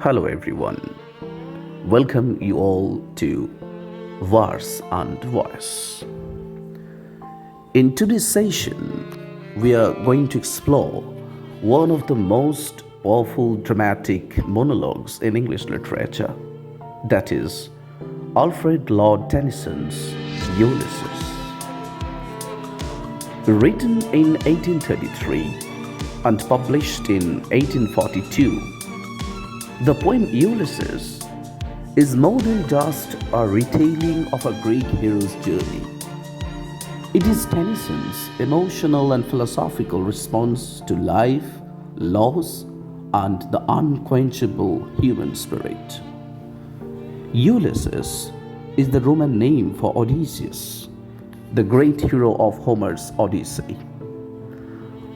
Hello, everyone. Welcome you all to Verse and Voice. In today's session, we are going to explore one of the most powerful dramatic monologues in English literature, that is, Alfred Lord Tennyson's Ulysses. Written in 1833 and published in 1842, the poem Ulysses is more than just a retelling of a Greek hero's journey. It is Tennyson's emotional and philosophical response to life, loss, and the unquenchable human spirit. Ulysses is the Roman name for Odysseus, the great hero of Homer's Odyssey.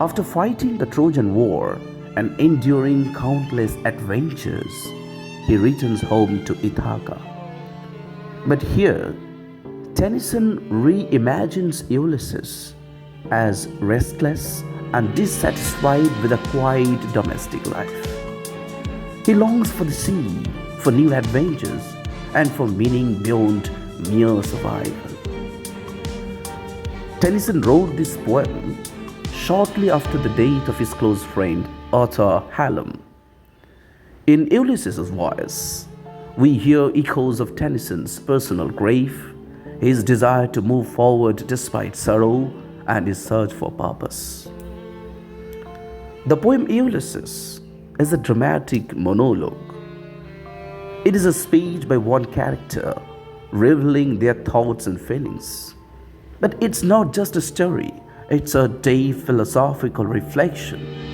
After fighting the Trojan War and enduring countless adventures, he returns home to Ithaca. But here, Tennyson reimagines Ulysses as restless and dissatisfied with a quiet domestic life. He longs for the sea, for new adventures, and for meaning beyond mere survival. Tennyson wrote this poem shortly after the death of his close friend Arthur Hallam. In Ulysses' voice, we hear echoes of Tennyson's personal grief, his desire to move forward despite sorrow, and his search for purpose. The poem Ulysses is a dramatic monologue. It is a speech by one character revealing their thoughts and feelings. But it's not just a story, it's a deep philosophical reflection.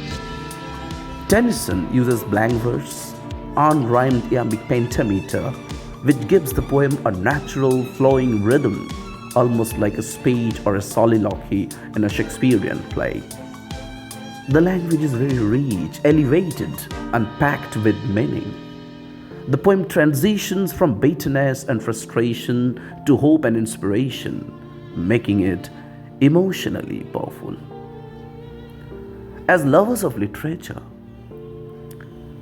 Tennyson uses blank verse, unrhymed iambic pentameter, which gives the poem a natural flowing rhythm, almost like a speech or a soliloquy in a Shakespearean play. The language is very rich, elevated, and packed with meaning. The poem transitions from bitterness and frustration to hope and inspiration, making it emotionally powerful. As lovers of literature,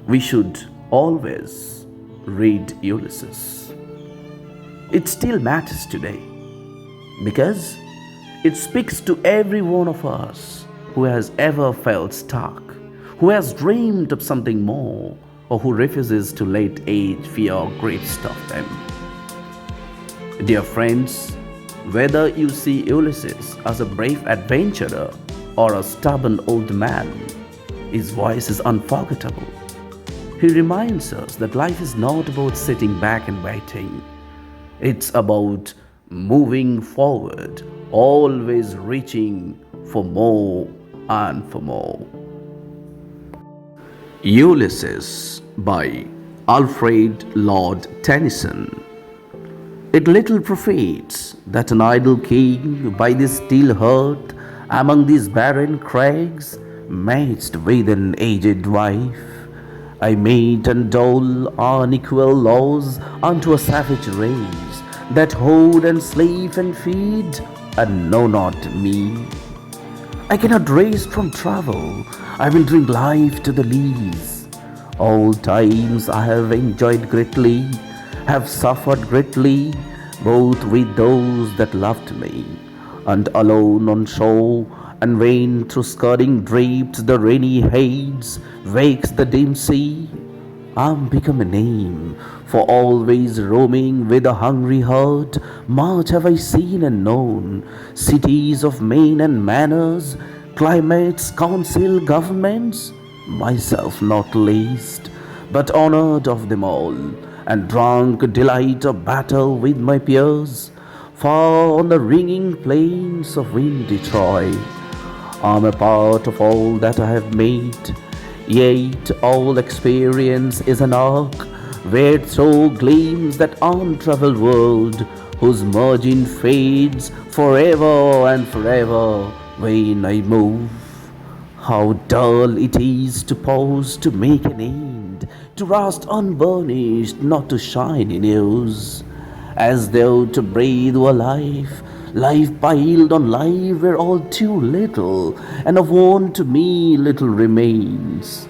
we should always read Ulysses. It still matters today because it speaks to every one of us who has ever felt stuck, who has dreamed of something more, or who refuses to let age, fear, or grief stop them. Dear friends, whether you see Ulysses as a brave adventurer or a stubborn old man, his voice is unforgettable. He reminds us that life is not about sitting back and waiting. It's about moving forward, always reaching for more and for more. Ulysses by Alfred Lord Tennyson. It little profits that an idle king by this still hearth among these barren crags, matched with an aged wife, I mate and dole unequal laws unto a savage race that hoard and slave and feed and know not me. I cannot rest from travel, I will drink life to the lees. All times I have enjoyed greatly, have suffered greatly, both with those that loved me, and alone on shore, and when through scudding drapes the rainy haze wakes the dim sea. I'm become a name, for always roaming with a hungry heart. Much have I seen and known, cities of men and manners, climates, council, governments, myself not least, but honored of them all, and drunk delight of battle with my peers, far on the ringing plains of windy Troy. I'm a part of all that I have made, yet all experience is an arc, where through gleams that untraveled world, whose margin fades forever and forever when I move. How dull it is to pause to make an end, to rust unburnished, not to shine in use, as though to breathe were life, life piled on life were all too little, and of one to me little remains.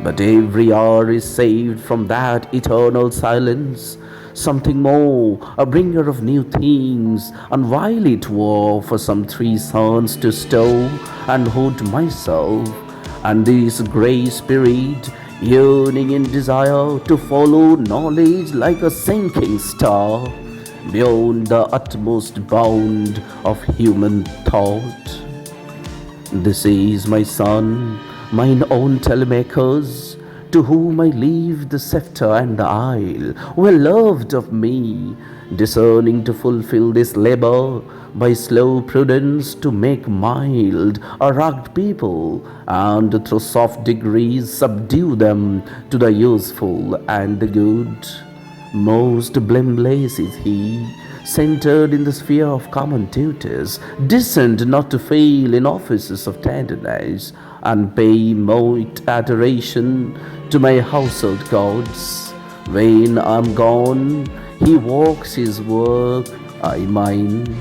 But every hour is saved from that eternal silence. Something more, a bringer of new things, and while it were for some 3 suns to stow and hold myself, and this grey spirit, yearning in desire to follow knowledge like a sinking star, beyond the utmost bound of human thought. This is my son, mine own Telemachus, to whom I leave the sceptre and the isle, well loved of me, discerning to fulfill this labour by slow prudence to make mild a rugged people, and through soft degrees subdue them to the useful and the good. Most blameless is he, centered in the sphere of common duties, destined not to fail in offices of tenderness, and pay moit adoration to my household gods. When I'm gone, he walks his work, I mine.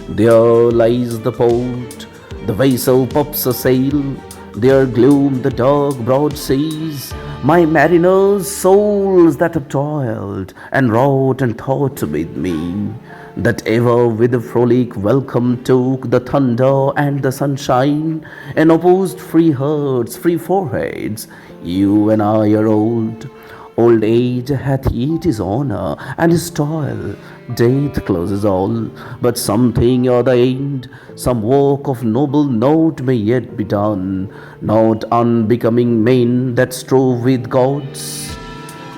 There lies the port, the vessel pops a sail, there gloom the dark broad seas, my mariners' souls that have toiled and wrought and thought with me, that ever with a frolic welcome took the thunder and the sunshine, and opposed free hearts, free foreheads. You and I are old. Old age hath yet his honour and his toil. Death closes all, but something or the end, some work of noble note may yet be done, not unbecoming men that strove with gods.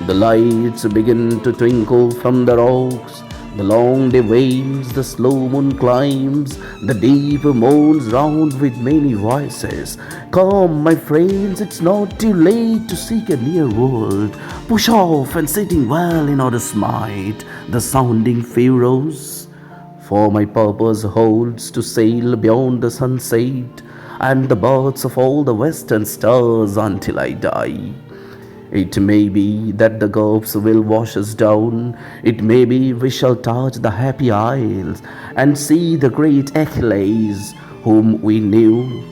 The lights begin to twinkle from the rocks, the long day wanes, the slow moon climbs, the deep moans round with many voices. Come, my friends, it's not too late to seek a near world. Push off and sitting well in order smite the sounding furrows. For my purpose holds to sail beyond the sunset and the births of all the western stars until I die. It may be that the gulfs will wash us down. It may be we shall touch the happy isles and see the great Achilles whom we knew.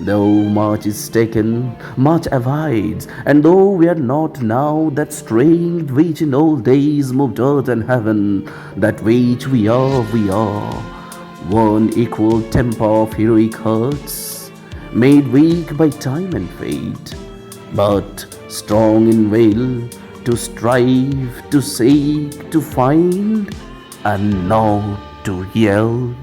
Though much is taken, much abides, and though we are not now that strength which in old days moved earth and heaven, that which we are, one equal temper of heroic hearts, made weak by time and fate, but strong in will to strive, to seek, to find, and not to yield.